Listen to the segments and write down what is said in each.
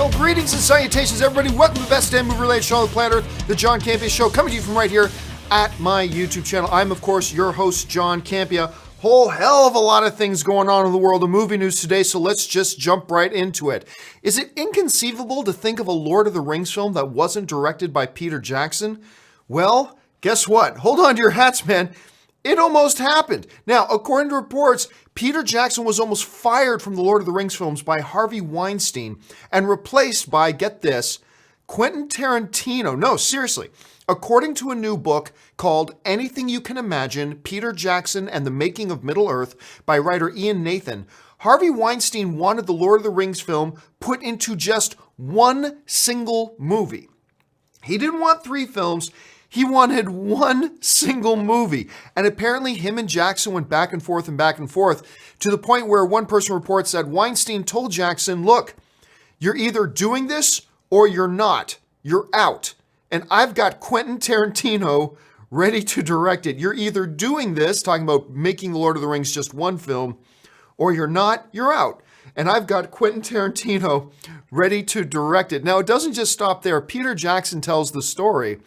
Well, greetings and salutations, everybody. Welcome to the best damn movie-related show on the planet Earth, the John Campea Show, coming to you from right here at my YouTube channel. I'm, of course, your host, John Campea. Whole hell of a lot of things going on in the world of movie news today, so let's just jump right into it. Is it inconceivable to think of a Lord of the Rings film that wasn't directed by Peter Jackson? Well, guess what? Hold on to your hats, man. It almost happened. Now, according to reports, Peter Jackson was almost fired from the Lord of the Rings films by Harvey Weinstein and replaced by, get this, Quentin Tarantino. No, seriously. According to a new book called Anything You Can Imagine, Peter Jackson and the Making of Middle-earth by writer Ian Nathan, Harvey Weinstein wanted the Lord of the Rings film put into just one single movie. He didn't want 3 films. He wanted one single movie. And apparently him and Jackson went back and forth to the point where one person reports that Weinstein told Jackson, look, you're either doing this or you're not. You're out. And I've got Quentin Tarantino ready to direct it. You're either doing this, talking about making The Lord of the Rings just one film, or you're not, you're out. And I've got Quentin Tarantino ready to direct it. Now, it doesn't just stop there. Peter Jackson tells the story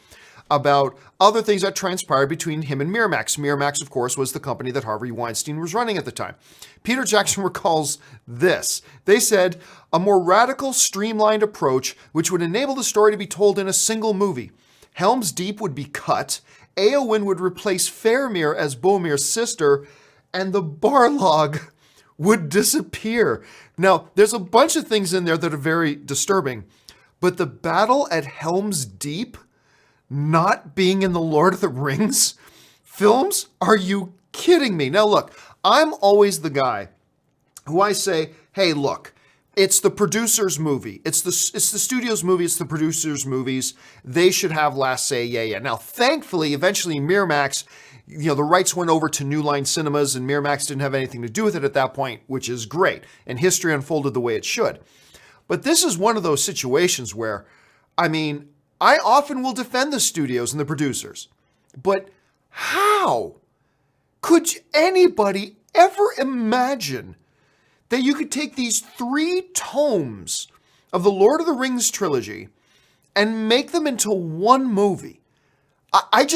about other things that transpired between him and Miramax. Miramax, of course, was the company that Harvey Weinstein was running at the time. Peter Jackson recalls this. They said, a more radical, streamlined approach which would enable the story to be told in a single movie. Helm's Deep would be cut, Éowyn would replace Faramir as Boromir's sister, and the Barlog would disappear. Now, there's a bunch of things in there that are very disturbing, but the battle at Helm's Deep not being in the Lord of the Rings films? Are you kidding me? Now look, I'm always the guy who I say, hey, look, it's the producer's movie. It's the studio's movie. It's the producer's movies. They should have last say, yeah. Now, thankfully, eventually Miramax, the rights went over to New Line Cinemas and Miramax didn't have anything to do with it at that point, which is great. And history unfolded the way it should. But this is one of those situations where, I often will defend the studios and the producers, but how could anybody ever imagine that you could take these 3 tomes of the Lord of the Rings trilogy and make them into one movie? I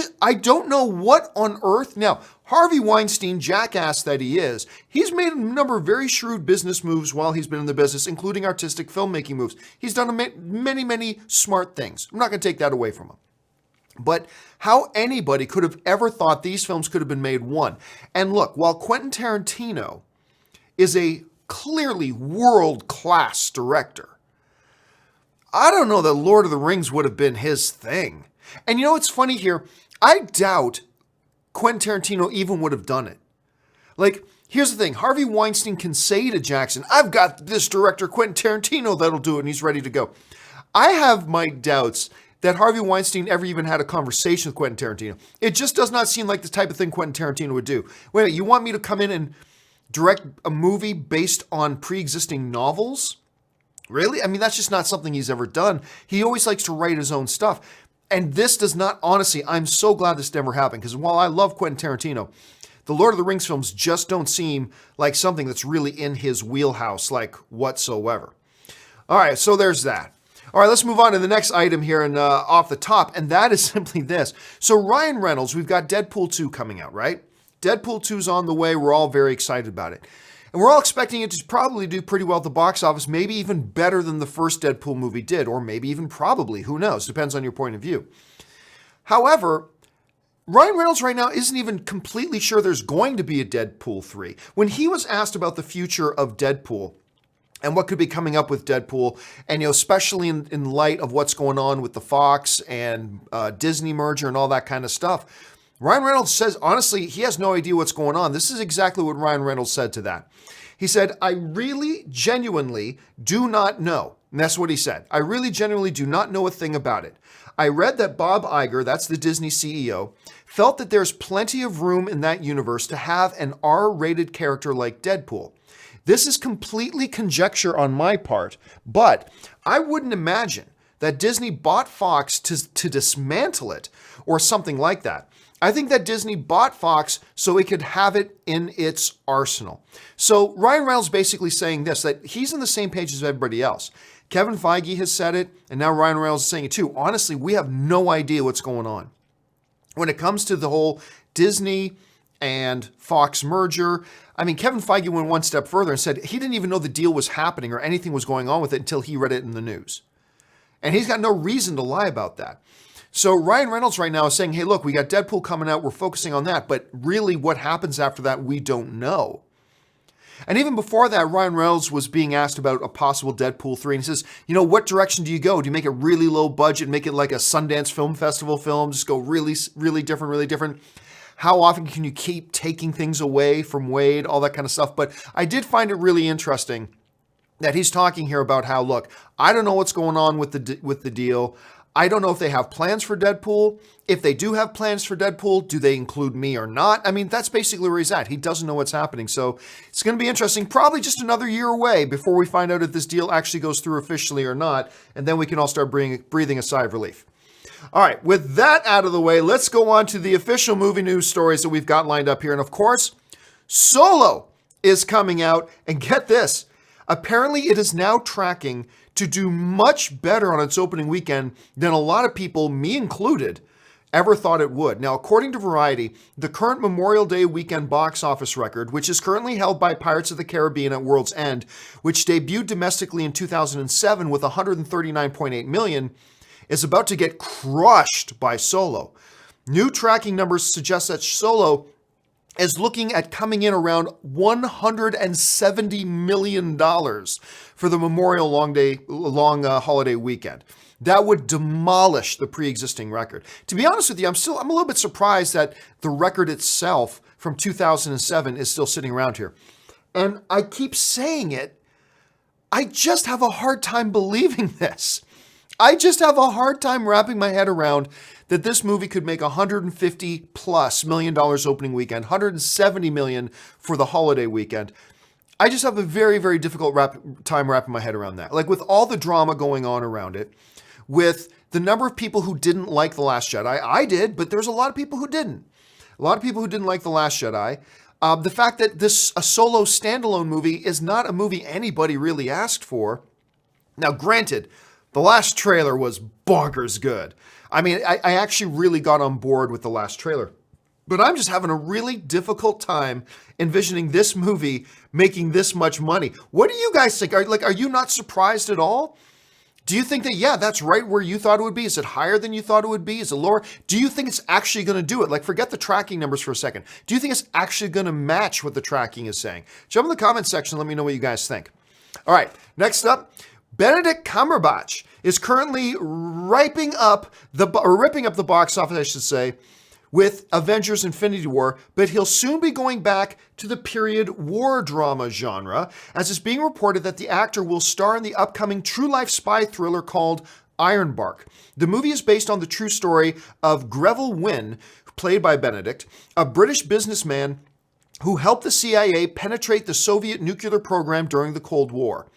don't know what on earth. Now, Harvey Weinstein, jackass that he is, he's made a number of very shrewd business moves while he's been in the business, including artistic filmmaking moves. He's done many smart things. I'm not going to take that away from him. But how anybody could have ever thought these films could have been made one. And look, while Quentin Tarantino is a clearly world-class director, I don't know that Lord of the Rings would have been his thing. And you know what's funny here? I doubt Quentin Tarantino even would have done it. Like, here's the thing. Harvey Weinstein can say to Jackson, I've got this director, Quentin Tarantino, that'll do it, and he's ready to go. I have my doubts that Harvey Weinstein ever even had a conversation with Quentin Tarantino. It just does not seem like the type of thing Quentin Tarantino would do. Wait a minute, you want me to come in and direct a movie based on pre-existing novels? Really? That's just not something he's ever done. He always likes to write his own stuff. And this does not, honestly, I'm so glad this never happened, because while I love Quentin Tarantino, the Lord of the Rings films just don't seem like something that's really in his wheelhouse, like whatsoever. All right, so there's that. All right, let's move on to the next item here and off the top, and that is simply this. So Ryan Reynolds, we've got Deadpool 2 coming out, right? Deadpool 2 is on the way. We're all very excited about it. And we're all expecting it to probably do pretty well at the box office, maybe even better than the first Deadpool movie did, or maybe even probably, who knows, depends on your point of view. However, Ryan Reynolds right now isn't even completely sure there's going to be a Deadpool 3. When he was asked about the future of Deadpool and what could be coming up with Deadpool, and especially in light of what's going on with the Foxx and Disney merger and all that kind of stuff, Ryan Reynolds says, honestly, he has no idea what's going on. This is exactly what Ryan Reynolds said to that. He said, I really genuinely do not know. And that's what he said. I really genuinely do not know a thing about it. I read that Bob Iger, that's the Disney CEO, felt that there's plenty of room in that universe to have an R-rated character like Deadpool. This is completely conjecture on my part, but I wouldn't imagine that Disney bought Fox to dismantle it or something like that. I think that Disney bought Fox so it could have it in its arsenal. So Ryan Reynolds basically saying this, that he's on the same page as everybody else. Kevin Feige has said it, and now Ryan Reynolds is saying it too. Honestly, we have no idea what's going on. When it comes to the whole Disney and Fox merger, I mean, Kevin Feige went one step further and said he didn't even know the deal was happening or anything was going on with it until he read it in the news. And he's got no reason to lie about that. So Ryan Reynolds right now is saying, hey, look, we got Deadpool coming out. We're focusing on that. But really what happens after that, we don't know. And even before that, Ryan Reynolds was being asked about a possible Deadpool 3. And he says, you know, what direction do you go? Do you make it really low budget, make it like a Sundance Film Festival film, just go really, really different? How often can you keep taking things away from Wade, all that kind of stuff? But I did find it really interesting that he's talking here about how, look, I don't know what's going on with the deal. I don't know if they have plans for Deadpool. If they do have plans for Deadpool, do they include me or not? I mean, that's basically where he's at. He doesn't know what's happening. So it's going to be interesting. Probably just another year away before we find out if this deal actually goes through officially or not. And then we can all start breathing a sigh of relief. All right, with that out of the way, let's go on to the official movie news stories that we've got lined up here. And of course, Solo is coming out. And get this, apparently it is now tracking to do much better on its opening weekend than a lot of people, me included, ever thought it would. Now, according to Variety, the current Memorial Day weekend box office record, which is currently held by Pirates of the Caribbean at World's End, which debuted domestically in 2007 with 139.8 million, is about to get crushed by Solo. New tracking numbers suggest that Solo is looking at coming in around $170 million for the Memorial long holiday weekend. That would demolish the pre-existing record. To be honest with you, I'm a little bit surprised that the record itself from 2007 is still sitting around here. And I keep saying it, I just have a hard time believing this. I just have a hard time wrapping my head around that this movie could make $150+ million opening weekend, $170 million for the holiday weekend. I just have a very, very difficult time wrapping my head around that. Like with all the drama going on around it, with the number of people who didn't like The Last Jedi. I did, but there's a lot of people who didn't. A lot of people who didn't like The Last Jedi. The fact that a Solo standalone movie is not a movie anybody really asked for. Now, granted, the last trailer was bonkers good. I mean, I actually really got on board with the last trailer. But I'm just having a really difficult time envisioning this movie making this much money. What do you guys think? Are you not surprised at all? Do you think that, yeah, that's right where you thought it would be? Is it higher than you thought it would be? Is it lower? Do you think it's actually going to do it? Like, forget the tracking numbers for a second. Do you think it's actually going to match what the tracking is saying? Jump in the comment section. Let me know what you guys think. All right, next up, Benedict Cumberbatch is currently ripping up the box office, I should say, with Avengers Infinity War, but he'll soon be going back to the period war drama genre, as it's being reported that the actor will star in the upcoming true-life spy thriller called Ironbark. The movie is based on the true story of Greville Wynne, played by Benedict, a British businessman who helped the CIA penetrate the Soviet nuclear program during the Cold War.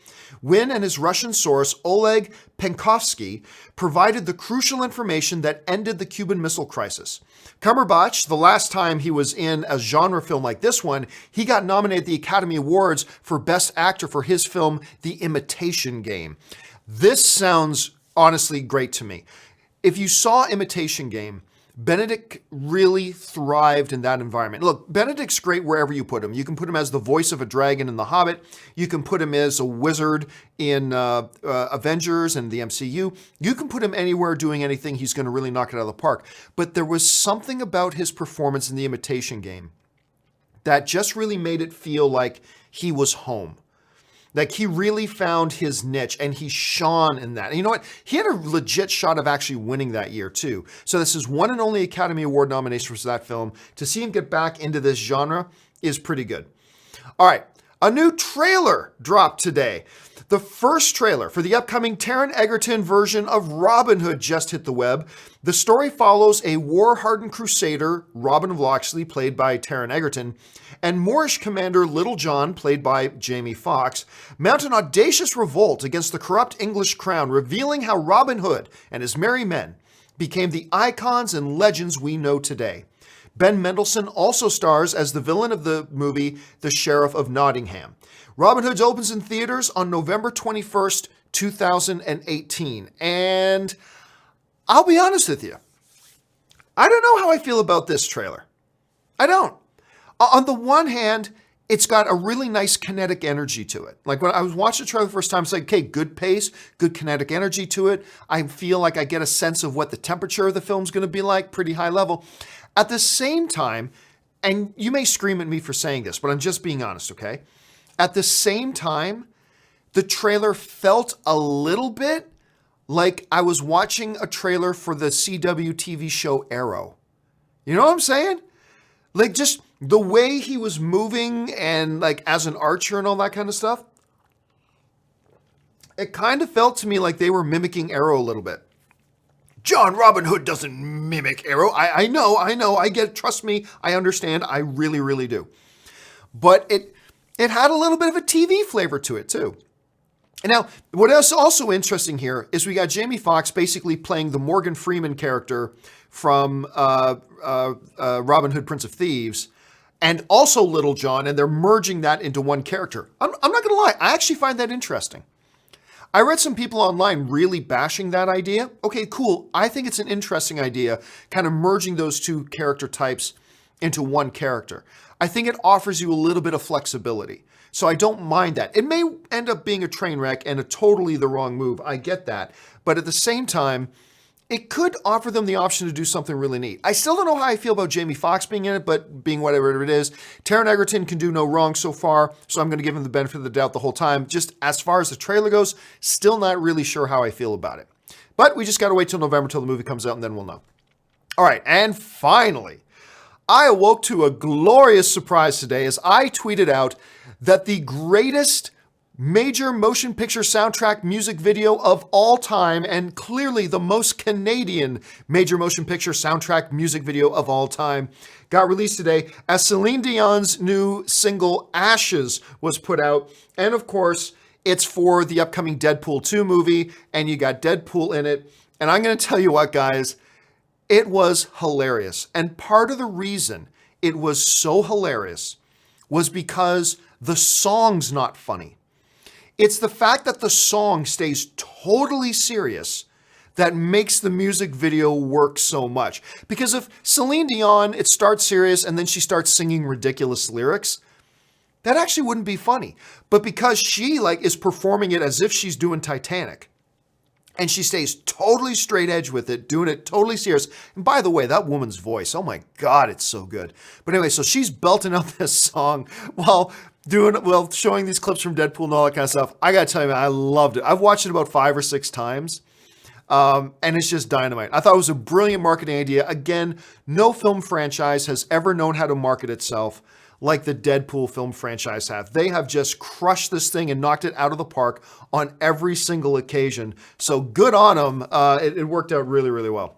Wynne and his Russian source, Oleg Penkovsky, provided the crucial information that ended the Cuban Missile Crisis. Cumberbatch, the last time he was in a genre film like this one, he got nominated at the Academy Awards for Best Actor for his film, The Imitation Game. This sounds honestly great to me. If you saw Imitation Game, Benedict really thrived in that environment. Look, Benedict's great wherever you put him. You can put him as the voice of a dragon in The Hobbit. You can put him as a wizard in Avengers and the MCU. You can put him anywhere doing anything. He's going to really knock it out of the park. But there was something about his performance in The Imitation Game that just really made it feel like he was home. Like he really found his niche and he shone in that. And you know what? He had a legit shot of actually winning that year too. So this is one and only Academy Award nomination for that film. To see him get back into this genre is pretty good. All right. A new trailer dropped today. The first trailer for the upcoming Taron Egerton version of Robin Hood just hit the web. The story follows a war-hardened crusader, Robin of Locksley, played by Taron Egerton, and Moorish commander Little John, played by Jamie Foxx, mount an audacious revolt against the corrupt English crown, revealing how Robin Hood and his merry men became the icons and legends we know today. Ben Mendelsohn also stars as the villain of the movie, the Sheriff of Nottingham. Robin Hood opens in theaters on November 21st, 2018. And I'll be honest with you, I don't know how I feel about this trailer. I don't. On the one hand, it's got a really nice kinetic energy to it. Like when I was watching the trailer the first time, it's like, okay, good pace, good kinetic energy to it. I feel like I get a sense of what the temperature of the film's going to be like, pretty high level. At the same time, and you may scream at me for saying this, but I'm just being honest, okay? At the same time, the trailer felt a little bit like I was watching a trailer for the CW TV show Arrow. You know what I'm saying? Like just the way he was moving and like as an archer and all that kind of stuff. It kind of felt to me like they were mimicking Arrow a little bit. John Robin Hood doesn't mimic Arrow. I know, I get it. Trust me, I understand. I really, really do. But it had a little bit of a TV flavor to it too. And now, what is also interesting here is we got Jamie Foxx basically playing the Morgan Freeman character from Robin Hood, Prince of Thieves, and also Little John, and they're merging that into one character. I'm not going to lie, I actually find that interesting. I read some people online really bashing that idea. Okay, cool. I think it's an interesting idea, kind of merging those two character types into one character. I think it offers you a little bit of flexibility. So I don't mind that. It may end up being a train wreck and a totally the wrong move. I get that. But at the same time, it could offer them the option to do something really neat. I still don't know how I feel about Jamie Foxx being in it, but being whatever it is, Taron Egerton can do no wrong so far, so I'm going to give him the benefit of the doubt the whole time. Just as far as the trailer goes, still not really sure how I feel about it. But we just got to wait till November till the movie comes out, and then we'll know. All right, and finally, I awoke to a glorious surprise today as I tweeted out that the greatest major motion picture soundtrack music video of all time, and clearly the most Canadian major motion picture soundtrack music video of all time, got released today as Celine Dion's new single Ashes was put out. And of course, it's for the upcoming Deadpool 2 movie, and you got Deadpool in it. And I'm going to tell you what, guys, it was hilarious. And part of the reason it was so hilarious was because the song's not funny. It's the fact that the song stays totally serious that makes the music video work so much. Because if Celine Dion, it starts serious and then she starts singing ridiculous lyrics, that actually wouldn't be funny. But because she is performing it as if she's doing Titanic, and she stays totally straight edge with it, doing it totally serious. And by the way, that woman's voice, oh my God, it's so good. But anyway, so she's belting out this song while showing these clips from Deadpool and all that kind of stuff. I gotta tell you, man, I loved it. I've watched it about 5 or 6 times. And it's just dynamite. I thought it was a brilliant marketing idea. Again, no film franchise has ever known how to market itself like the Deadpool film franchise have. They have just crushed this thing and knocked it out of the park on every single occasion. So good on them. It worked out really, really well.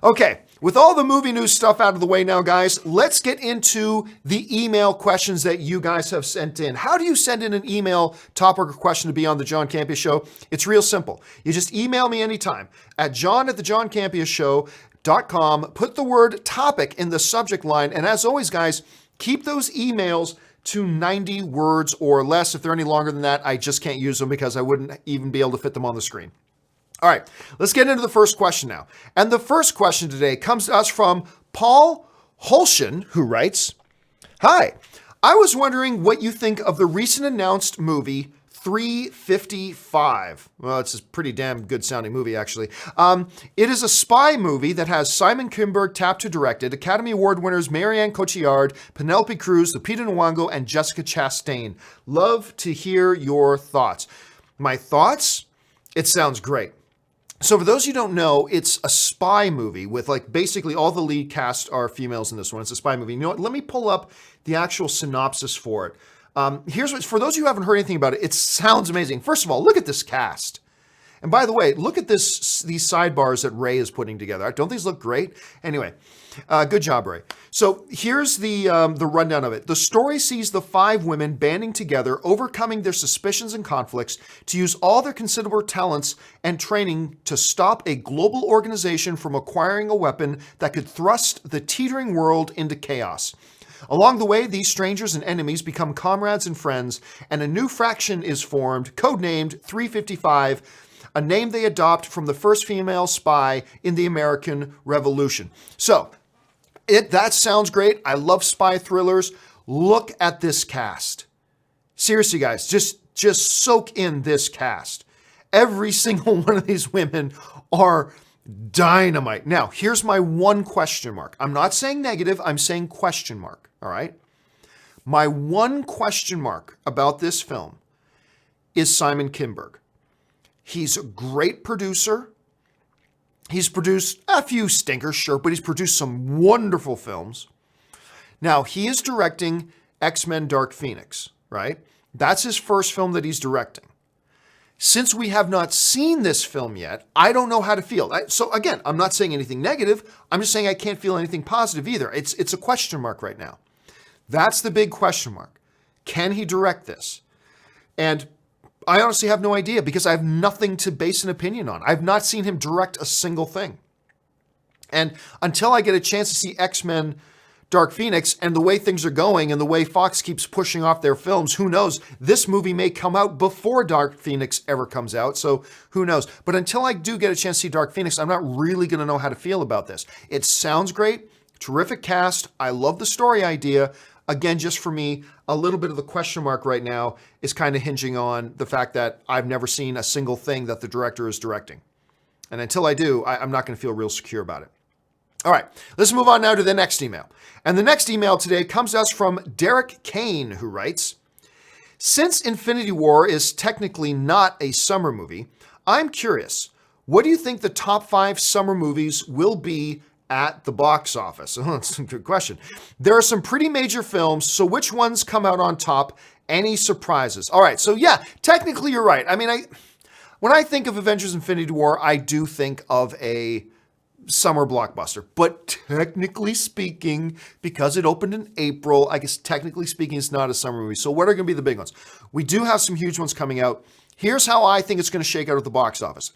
Okay, with all the movie news stuff out of the way now, guys, let's get into the email questions that you guys have sent in. How do you send in an email topic or question to be on the John Campea Show? It's real simple. You just email me anytime at john@thejohncampeashow.com. Put the word topic in the subject line. And as always, guys, keep those emails to 90 words or less. If they're any longer than that, I just can't use them because I wouldn't even be able to fit them on the screen. All right, let's get into the first question now. And the first question today comes to us from Paul Hoelschen, who writes, "Hi, I was wondering what you think of the recent announced movie 355. Well, it's a pretty damn good sounding movie, actually. It is a spy movie that has Simon Kinberg tapped to direct it, Academy Award winners Marion Cotillard, Penelope Cruz, Lupita Nyong'o, and Jessica Chastain. Love to hear your thoughts." My thoughts? It sounds great. So for those who don't know, it's a spy movie with basically all the lead cast are females in this one. It's a spy movie. You know what? Let me pull up the actual synopsis for it. Here's what, for those of you who haven't heard anything about it, it sounds amazing. First of all, look at this cast. And by the way, look at these sidebars that Ray is putting together. Don't these look great? Anyway, good job, Ray. So here's the rundown of it. The story sees the 5 women banding together, overcoming their suspicions and conflicts to use all their considerable talents and training to stop a global organization from acquiring a weapon that could thrust the teetering world into chaos. Along the way, these strangers and enemies become comrades and friends, and a new faction is formed, codenamed 355, a name they adopt from the first female spy in the American Revolution. So, that sounds great. I love spy thrillers. Look at this cast. Seriously, guys, just soak in this cast. Every single one of these women are dynamite. Now, here's my one question mark. I'm not saying negative, I'm saying question mark, all right? My one question mark about this film is Simon Kinberg. He's a great producer. He's produced a few stinkers, sure, but he's produced some wonderful films. Now, he is directing X-Men Dark Phoenix, right? That's his first film that he's directing. Since we have not seen this film yet, I don't know how to feel. So again, I'm not saying anything negative. I'm just saying I can't feel anything positive either. It's a question mark right now. That's the big question mark. Can he direct this? And I honestly have no idea because I have nothing to base an opinion on. I've not seen him direct a single thing. And until I get a chance to see X-Men Dark Phoenix and the way things are going and the way Fox keeps pushing off their films, who knows? This movie may come out before Dark Phoenix ever comes out, so who knows? But until I do get a chance to see Dark Phoenix, I'm not really going to know how to feel about this. It sounds great, terrific cast. I love the story idea. Again, just for me, a little bit of the question mark right now is kind of hinging on the fact that I've never seen a single thing that the director is directing. And until I do, I'm not going to feel real secure about it. All right, let's move on now to the next email. And the next email today comes to us from Derek Cain, who writes, since Infinity War is technically not a summer movie, I'm curious, what do you think the top 5 summer movies will be at the box office? Oh, that's a good question. There are some pretty major films, so which ones come out on top? Any surprises? All right, so yeah, technically you're right. I mean, when I think of Avengers Infinity War, I do think of a summer blockbuster. But technically speaking, because it opened in April, I guess technically speaking, it's not a summer movie. So what are going to be the big ones? We do have some huge ones coming out. Here's how I think it's going to shake out at the box office.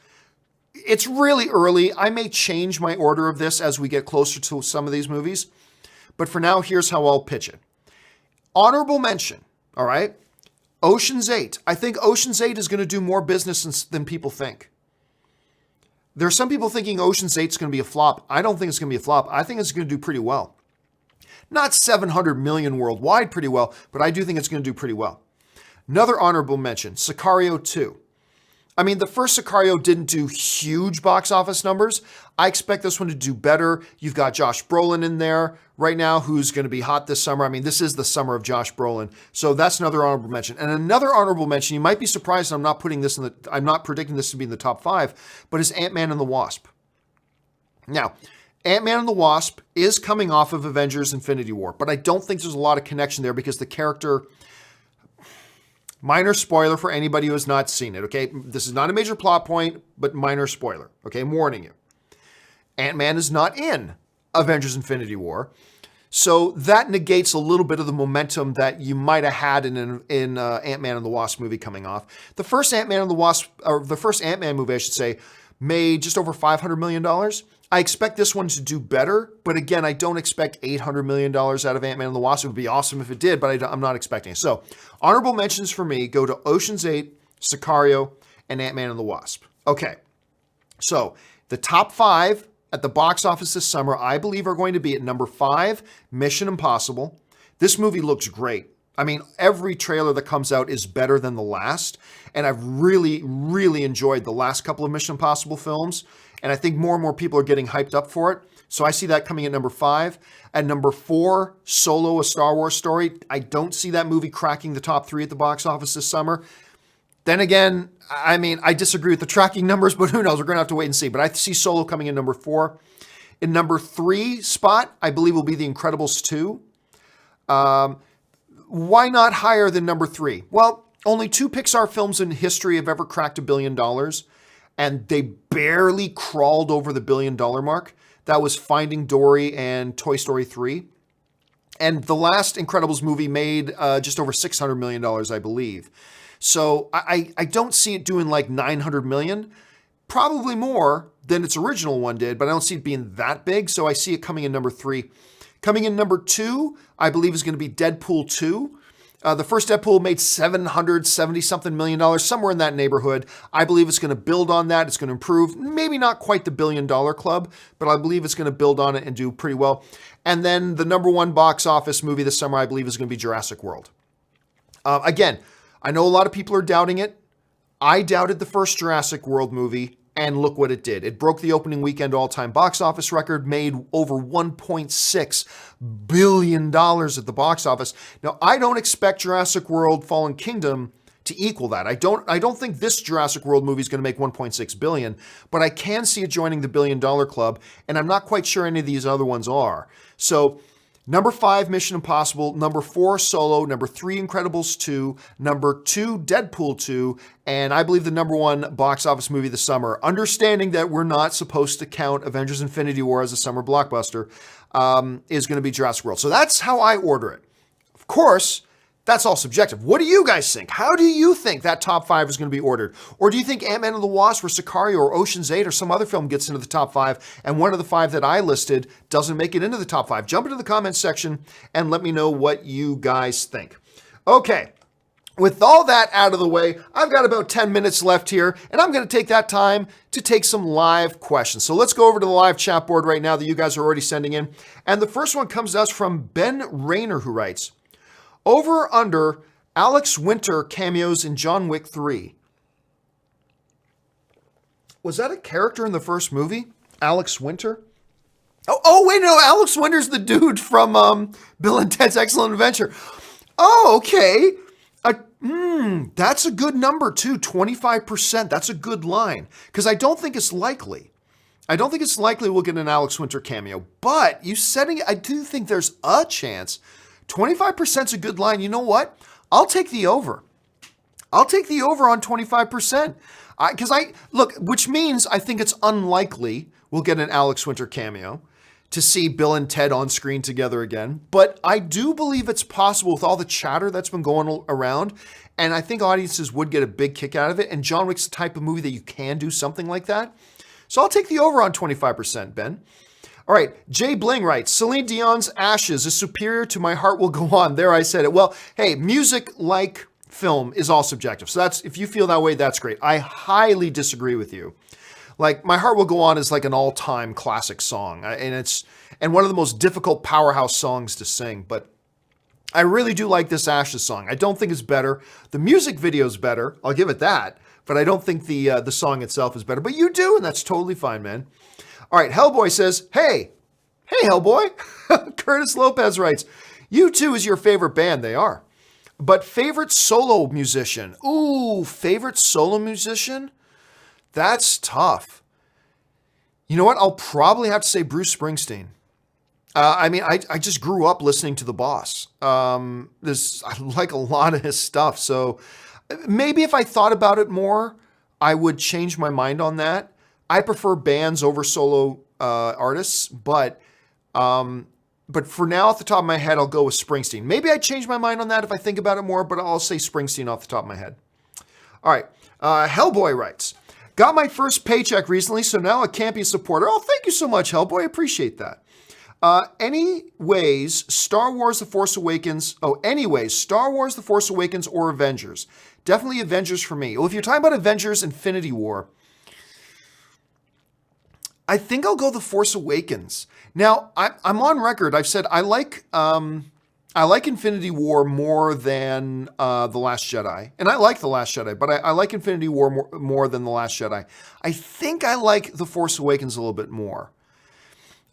It's really early. I may change my order of this as we get closer to some of these movies. But for now, here's how I'll pitch it. Honorable mention, all right? Ocean's 8. I think Ocean's 8 is going to do more business than people think. There are some people thinking Ocean's 8 is going to be a flop. I don't think it's going to be a flop. I think it's going to do pretty well. Not 700 million worldwide pretty well, but I do think it's going to do pretty well. Another honorable mention, Sicario 2. I mean, the first Sicario didn't do huge box office numbers. I expect this one to do better. You've got Josh Brolin in there right now, who's going to be hot this summer. I mean, this is the summer of Josh Brolin. So that's another honorable mention. And another honorable mention, you might be surprised I'm not predicting this to be in the top 5, but is Ant-Man and the Wasp. Now, Ant-Man and the Wasp is coming off of Avengers Infinity War, but I don't think there's a lot of connection there because the character... Minor spoiler for anybody who has not seen it, okay? This is not a major plot point, but minor spoiler, okay? I'm warning you. Ant-Man is not in Avengers Infinity War, so that negates a little bit of the momentum that you might have had in Ant-Man and the Wasp movie coming off. The first Ant-Man and the Wasp, or the first Ant-Man movie, I should say, made just over $500 million. I expect this one to do better, but again, I don't expect $800 million out of Ant-Man and the Wasp. It would be awesome if it did, but I'm not expecting it. So, honorable mentions for me go to Ocean's 8, Sicario, and Ant-Man and the Wasp. Okay, so the top 5 at the box office this summer, I believe, are going to be at number 5, Mission Impossible. This movie looks great. I mean, every trailer that comes out is better than the last, and I've really, really enjoyed the last couple of Mission Impossible films. And I think more and more people are getting hyped up for it. So I see that coming at number 5. At number 4, Solo, A Star Wars Story. I don't see that movie cracking the top 3 at the box office this summer. Then again, I mean, I disagree with the tracking numbers, but who knows? We're going to have to wait and see. But I see Solo coming in number 4. In number 3 spot, I believe will be The Incredibles 2. Why not higher than number 3? Well, only 2 Pixar films in history have ever cracked $1 billion. And they barely crawled over the $1 billion mark. That was Finding Dory and Toy Story 3. And the last Incredibles movie made just over $600 million, I believe. So I don't see it doing like $900 million. Probably more than its original one did, but I don't see it being that big. So I see it coming in number 3. Coming in number 2, I believe, is going to be Deadpool 2. The first Deadpool made $770-something million, somewhere in that neighborhood. I believe it's going to build on that. It's going to improve. Maybe not quite the billion-dollar club, but I believe it's going to build on it and do pretty well. And then the number 1 box office movie this summer, I believe, is going to be Jurassic World. Again, I know a lot of people are doubting it. I doubted the first Jurassic World movie, and look what it did. It broke the opening weekend all-time box office record, made over $1.6 billion at the box office. Now, I don't expect Jurassic World Fallen Kingdom to equal that. I don't think this Jurassic World movie is going to make $1.6 billion, but I can see it joining the billion-dollar club, and I'm not quite sure any of these other ones are. So, number 5, Mission Impossible. Number 4, Solo. Number 3, Incredibles 2. Number 2, Deadpool 2. And I believe the number 1 box office movie this summer, understanding that we're not supposed to count Avengers Infinity War as a summer blockbuster, is going to be Jurassic World. So that's how I order it. Of course, that's all subjective. What do you guys think? How do you think that top 5 is going to be ordered? Or do you think Ant-Man and the Wasp or Sicario or Ocean's 8 or some other film gets into the top 5 and one of the 5 that I listed doesn't make it into the top 5? Jump into the comments section and let me know what you guys think. Okay, with all that out of the way, I've got about 10 minutes left here, and I'm going to take that time to take some live questions. So let's go over to the live chat board right now that you guys are already sending in. And the first one comes to us from Ben Rayner, who writes, over or under Alex Winter cameos in John Wick 3. Was that a character in the first movie? Alex Winter? Oh wait, no, Alex Winter's the dude from Bill and Ted's Excellent Adventure. Oh, okay. That's a good number too, 25%. That's a good line, because I don't think it's likely. I don't think it's likely we'll get an Alex Winter cameo, but you setting it, I do think there's a chance. 25% is a good line. You know what? I'll take the over. I'll take the over on 25%. Which means I think it's unlikely we'll get an Alex Winter cameo to see Bill and Ted on screen together again. But I do believe it's possible with all the chatter that's been going around. And I think audiences would get a big kick out of it. And John Wick's the type of movie that you can do something like that. So I'll take the over on 25%, Ben. All right, Jay Bling writes, Celine Dion's Ashes is superior to My Heart Will Go On. There, I said it. Well, hey, music like film is all subjective. So that's, if you feel that way, that's great. I highly disagree with you. Like, My Heart Will Go On is like an all-time classic song. And one of the most difficult powerhouse songs to sing. But I really do like this Ashes song. I don't think it's better. The music video is better. I'll give it that. But I don't think the song itself is better. But you do, and that's totally fine, man. All right, Hellboy says, hey, Hellboy. Curtis Lopez writes, U2 is your favorite band. They are. But favorite solo musician? Ooh, favorite solo musician? That's tough. You know what? I'll probably have to say Bruce Springsteen. I just grew up listening to The Boss. I like a lot of his stuff. So maybe if I thought about it more, I would change my mind on that. I prefer bands over solo artists, but for now, off the top of my head, I'll go with Springsteen. Maybe I change my mind on that if I think about it more, but I'll say Springsteen off the top of my head. All right, Hellboy writes, got my first paycheck recently, so now a Campea supporter. Oh, thank you so much, Hellboy. I appreciate that. Anyways, Star Wars The Force Awakens or Avengers? Definitely Avengers for me. Well, if you're talking about Avengers Infinity War, I think I'll go The Force Awakens. Now, I'm on record. I've said I like Infinity War more than The Last Jedi. And I like The Last Jedi, but I like Infinity War more than The Last Jedi. I think I like The Force Awakens a little bit more.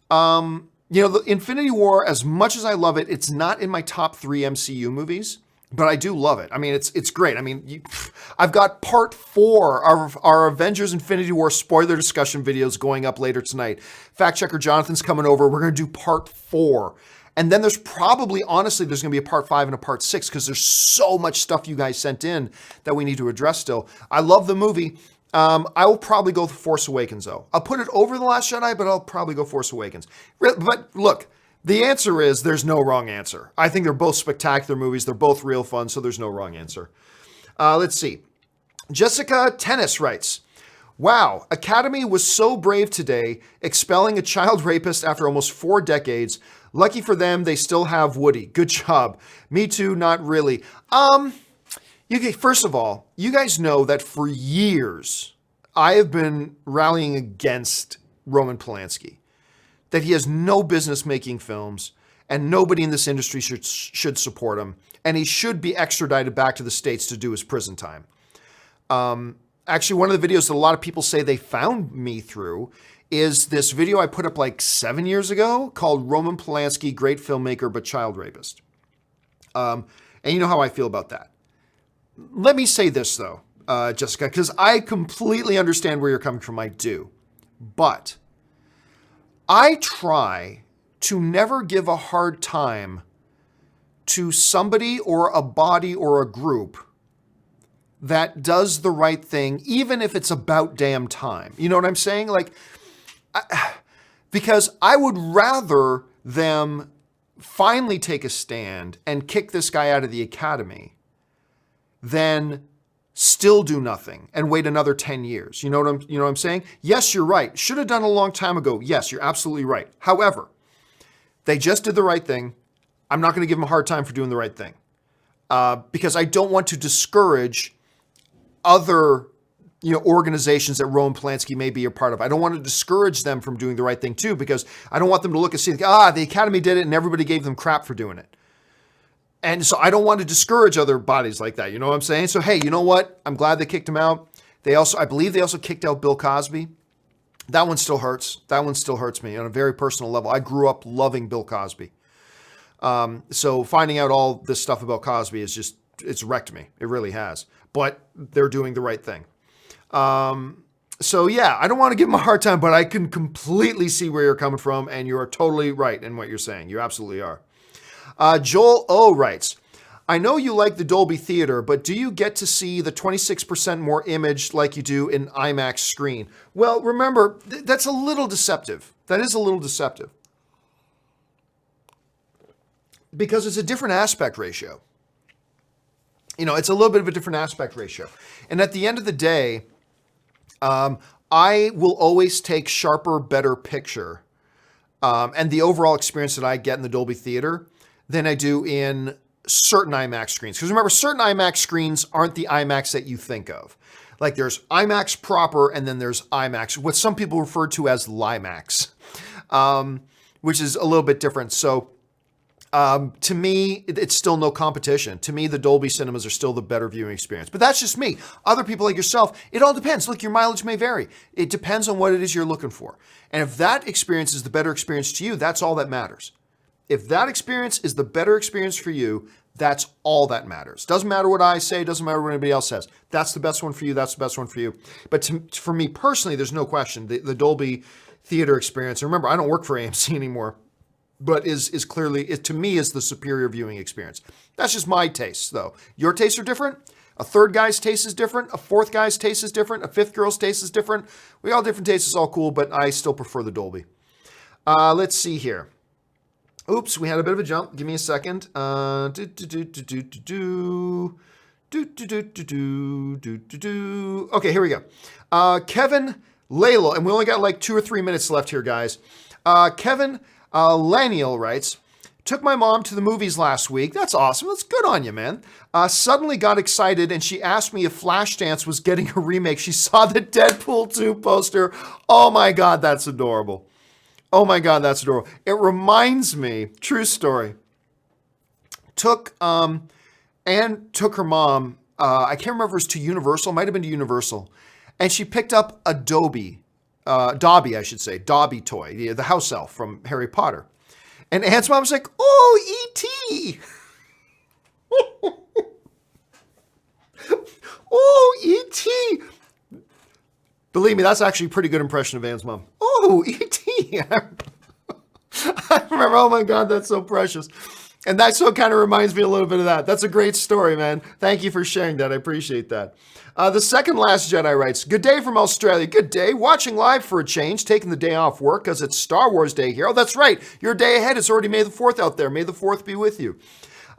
The Infinity War, as much as I love it, it's not in my top 3 MCU movies. But I do love it. I mean, it's great. I mean, I've got part 4 of our Avengers Infinity War spoiler discussion videos going up later tonight. Fact checker Jonathan's coming over. We're going to do part 4. And then there's probably, honestly, there's going to be a part 5 and a part 6 because there's so much stuff you guys sent in that we need to address still. I love the movie. I will probably go The Force Awakens, though. I'll put it over The Last Jedi, but I'll probably go Force Awakens. But look, the answer is there's no wrong answer. I think they're both spectacular movies. They're both real fun, so there's no wrong answer. Let's see. Jessica Tennis writes, Wow, Academy was so brave today, expelling a child rapist after almost 4 decades. Lucky for them, they still have Woody. Good job. Me too, not really. First of all, you guys know that for years, I have been rallying against Roman Polanski. That he has no business making films, and nobody in this industry should support him, and he should be extradited back to the States to do his prison time. Actually, one of the videos that a lot of people say they found me through is this video I put up like 7 years ago called Roman Polanski, Great Filmmaker but Child Rapist. And you know how I feel about that. Let me say this though, Jessica, because I completely understand where you're coming from, I do. But I try to never give a hard time to somebody or a body or a group that does the right thing, even if it's about damn time. You know what I'm saying? Like, because I would rather them finally take a stand and kick this guy out of the Academy than still do nothing and wait another 10 years. You know what I'm saying? Yes, you're right. Should have done it a long time ago. Yes, you're absolutely right. However, they just did the right thing. I'm not going to give them a hard time for doing the right thing because I don't want to discourage other organizations that Roman Polanski may be a part of. I don't want to discourage them from doing the right thing too, because I don't want them to look and see, the Academy did it and everybody gave them crap for doing it. And so I don't want to discourage other bodies like that. You know what I'm saying? So, hey, you know what? I'm glad they kicked him out. I believe they also kicked out Bill Cosby. That one still hurts. That one still hurts me on a very personal level. I grew up loving Bill Cosby. So finding out all this stuff about Cosby it's wrecked me. It really has. But they're doing the right thing. So yeah, I don't want to give them a hard time, but I can completely see where you're coming from, and you are totally right in what you're saying. You absolutely are. Joel O writes, I know you like the Dolby Theater, but do you get to see the 26% more image like you do in IMAX screen? Well, remember, that's a little deceptive. That is a little deceptive. Because it's a different aspect ratio. It's a little bit of a different aspect ratio. And at the end of the day, I will always take sharper, better picture and the overall experience that I get in the Dolby Theater than I do in certain IMAX screens. Because remember, certain IMAX screens aren't the IMAX that you think of. Like there's IMAX proper, and then there's IMAX, what some people refer to as LIMAX, which is a little bit different. So to me, it's still no competition. To me, the Dolby cinemas are still the better viewing experience. But that's just me. Other people like yourself, it all depends. Look, your mileage may vary. It depends on what it is you're looking for. And if that experience is the better experience to you, that's all that matters. If that experience is the better experience for you, that's all that matters. Doesn't matter what I say, doesn't matter what anybody else says. That's the best one for you, that's the best one for you. But for me personally, there's no question. The Dolby Theater experience, and remember, I don't work for AMC anymore, but is clearly, to me, is the superior viewing experience. That's just my taste, though. Your tastes are different. A third guy's taste is different. A fourth guy's taste is different. A fifth girl's taste is different. We all different tastes. It's all cool, but I still prefer the Dolby. Let's see here. Oops, we had a bit of a jump. Give me a second. Okay, here we go. Kevin Lalo, and we only got like 2 or 3 minutes left here, guys. Kevin Laniel writes, took my mom to the movies last week. That's awesome. That's good on you, man. Suddenly got excited, and she asked me if Flashdance was getting a remake. She saw the Deadpool 2 poster. Oh my God, that's adorable. Oh my God, that's adorable. It reminds me, true story, took her mom, I can't remember if it was to Universal, might have been to Universal, and she picked up a Dobby toy, the house elf from Harry Potter. And Aunt's mom was like, oh, E.T. Oh, E.T. Believe me, that's actually a pretty good impression of Ann's mom. Oh, E.T. I remember, oh my God, that's so precious. And that so kind of reminds me a little bit of that. That's a great story, man. Thank you for sharing that. I appreciate that. The second last Jedi writes, good day from Australia. Good day. Watching live for a change, taking the day off work because it's Star Wars Day here. Oh, that's right. You're a day ahead. It's already May the 4th out there. May the 4th be with you.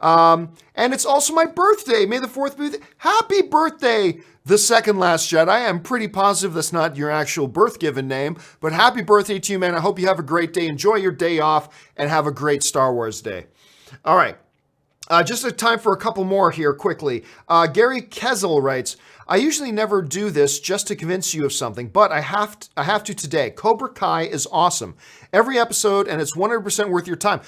And it's also my birthday. May the 4th be with you. Happy birthday, the second last Jedi. I'm pretty positive that's not your actual birth given name, but happy birthday to you, man. I hope you have a great day. Enjoy your day off and have a great Star Wars day. All right. Just a time for a couple more here quickly. Gary Kezel writes, I usually never do this just to convince you of something, but I have to today. Cobra Kai is awesome. Every episode, and it's 100% worth your time.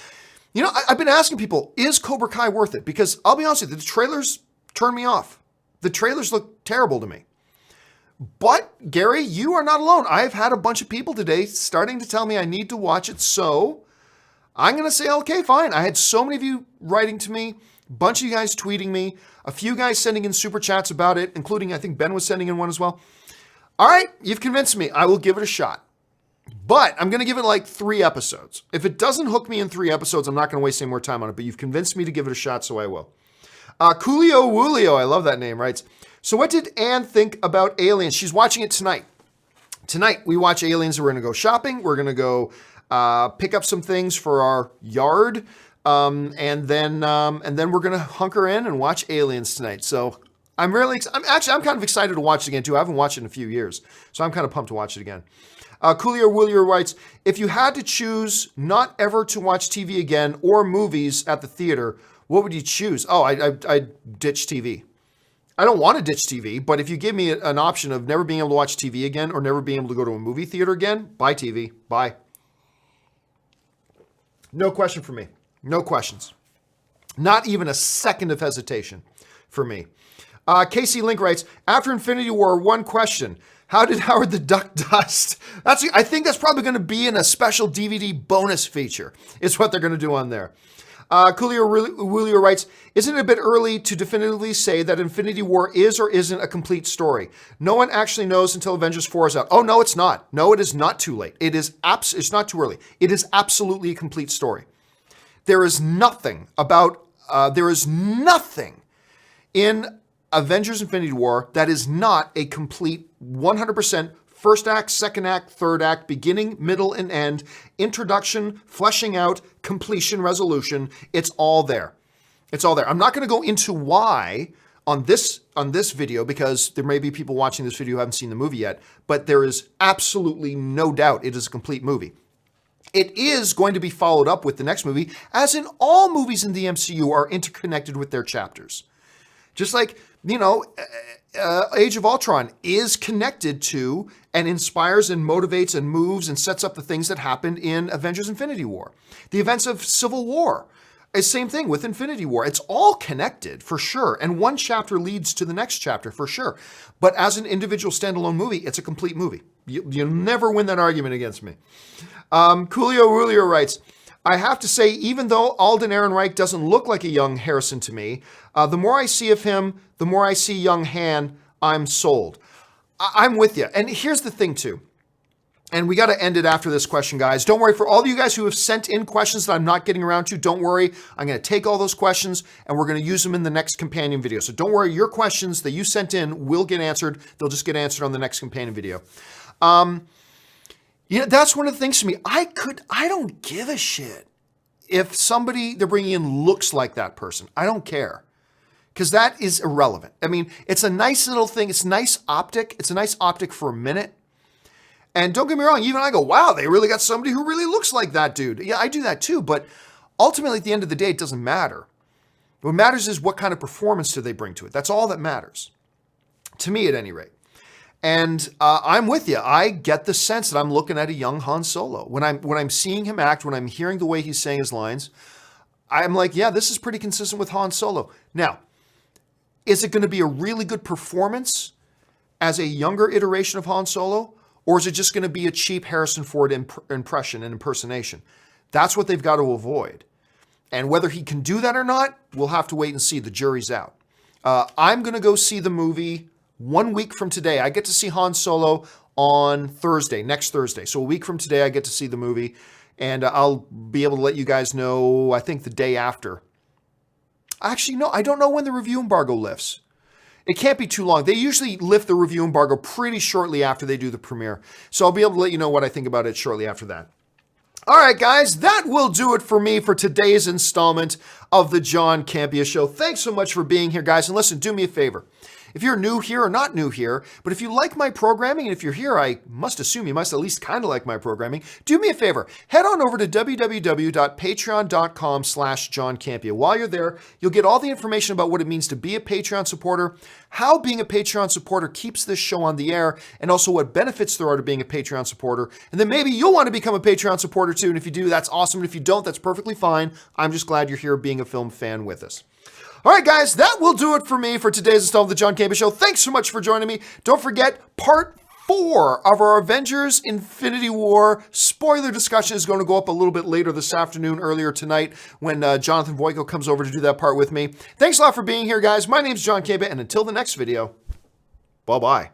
You know, I've been asking people, is Cobra Kai worth it? Because I'll be honest with you, the trailers turn me off. The trailers look terrible to me. But, Gary, you are not alone. I've had a bunch of people today starting to tell me I need to watch it, so I'm going to say, okay, fine. I had so many of you writing to me, a bunch of you guys tweeting me, a few guys sending in super chats about it, including, I think Ben was sending in one as well. All right, you've convinced me. I will give it a shot. But I'm going to give it like 3 episodes. If it doesn't hook me in 3 episodes, I'm not going to waste any more time on it, but you've convinced me to give it a shot, so I will. Coolio Woolio, I love that name, writes, so what did Anne think about Aliens? She's watching it tonight. Tonight, we watch Aliens, and we're going to go shopping. We're going to go pick up some things for our yard, and then we're going to hunker in and watch Aliens tonight. So I'm kind of excited to watch it again, too. I haven't watched it in a few years, so I'm kind of pumped to watch it again. Coolio Willier writes, if you had to choose not ever to watch TV again or movies at the theater, what would you choose? Oh, I'd ditch TV. I don't want to ditch TV, but if you give me an option of never being able to watch TV again or never being able to go to a movie theater again, buy TV. Bye. No question for me. No questions. Not even a second of hesitation for me. Casey Link writes, after Infinity War, one question. How did Howard the Duck dust? I think that's probably going to be in a special DVD bonus feature. Is what they're going to do on there. Coolio writes, isn't it a bit early to definitively say that Infinity War is or isn't a complete story? No one actually knows until Avengers 4 is out. Oh, no, it's not. No, it is not too late. It's not too early. It is absolutely a complete story. There is nothing in Avengers Infinity War that is not a complete 100% first act, second act, third act, beginning, middle, and end, introduction, fleshing out, completion, resolution. It's all there. It's all there. I'm not going to go into why on this video because there may be people watching this video who haven't seen the movie yet, but there is absolutely no doubt it is a complete movie. It is going to be followed up with the next movie, as in all movies in the MCU are interconnected with their chapters. Just like, Age of Ultron is connected to and inspires and motivates and moves and sets up the things that happened in Avengers Infinity War. The events of Civil War is same thing with Infinity War. It's all connected for sure. And one chapter leads to the next chapter for sure. But as an individual standalone movie, it's a complete movie. You'll never win that argument against me. Coolio Rulio writes, I have to say, even though Alden Ehrenreich doesn't look like a young Harrison to me, the more I see of him, the more I see young Han, I'm sold. I'm with you. And here's the thing, too. And we got to end it after this question, guys. Don't worry. For all of you guys who have sent in questions that I'm not getting around to, don't worry. I'm going to take all those questions, and we're going to use them in the next companion video. So don't worry. Your questions that you sent in will get answered. They'll just get answered on the next companion video. That's one of the things to me. I don't give a shit if somebody they're bringing in looks like that person. I don't care. Because that is irrelevant. I mean, it's a nice little thing. It's nice optic. It's a nice optic for a minute. And don't get me wrong, even I go, wow, they really got somebody who really looks like that dude. Yeah, I do that too. But ultimately, at the end of the day, it doesn't matter. What matters is what kind of performance do they bring to it. That's all that matters. To me, at any rate. And I'm with you. I get the sense that I'm looking at a young Han Solo. When I'm seeing him act, when I'm hearing the way he's saying his lines, I'm like, yeah, this is pretty consistent with Han Solo. Now, is it going to be a really good performance as a younger iteration of Han Solo? Or is it just going to be a cheap Harrison Ford impression and impersonation? That's what they've got to avoid. And whether he can do that or not, we'll have to wait and see. The jury's out. I'm going to go see the movie 1 week from today. I get to see Han Solo on Thursday, next Thursday. So a week from today, I get to see the movie. And I'll be able to let you guys know, I think, the day after. Actually, no, I don't know when the review embargo lifts. It can't be too long. They usually lift the review embargo pretty shortly after they do the premiere. So I'll be able to let you know what I think about it shortly after that. All right, guys, that will do it for me for today's installment of the John Campea Show. Thanks so much for being here, guys. And listen, do me a favor. If you're new here or not new here, but if you like my programming, and if you're here, I must assume you must at least kind of like my programming, do me a favor. Head on over to www.patreon.com/John Campea. While you're there, you'll get all the information about what it means to be a Patreon supporter, how being a Patreon supporter keeps this show on the air, and also what benefits there are to being a Patreon supporter. And then maybe you'll want to become a Patreon supporter too. And if you do, that's awesome. And if you don't, that's perfectly fine. I'm just glad you're here being a film fan with us. All right, guys, that will do it for me for today's installment of the John Campea Show. Thanks so much for joining me. Don't forget, part 4 of our Avengers Infinity War spoiler discussion is going to go up a little bit later this afternoon, earlier tonight, when Jonathan Voico comes over to do that part with me. Thanks a lot for being here, guys. My name's John Campea, and until the next video, bye-bye.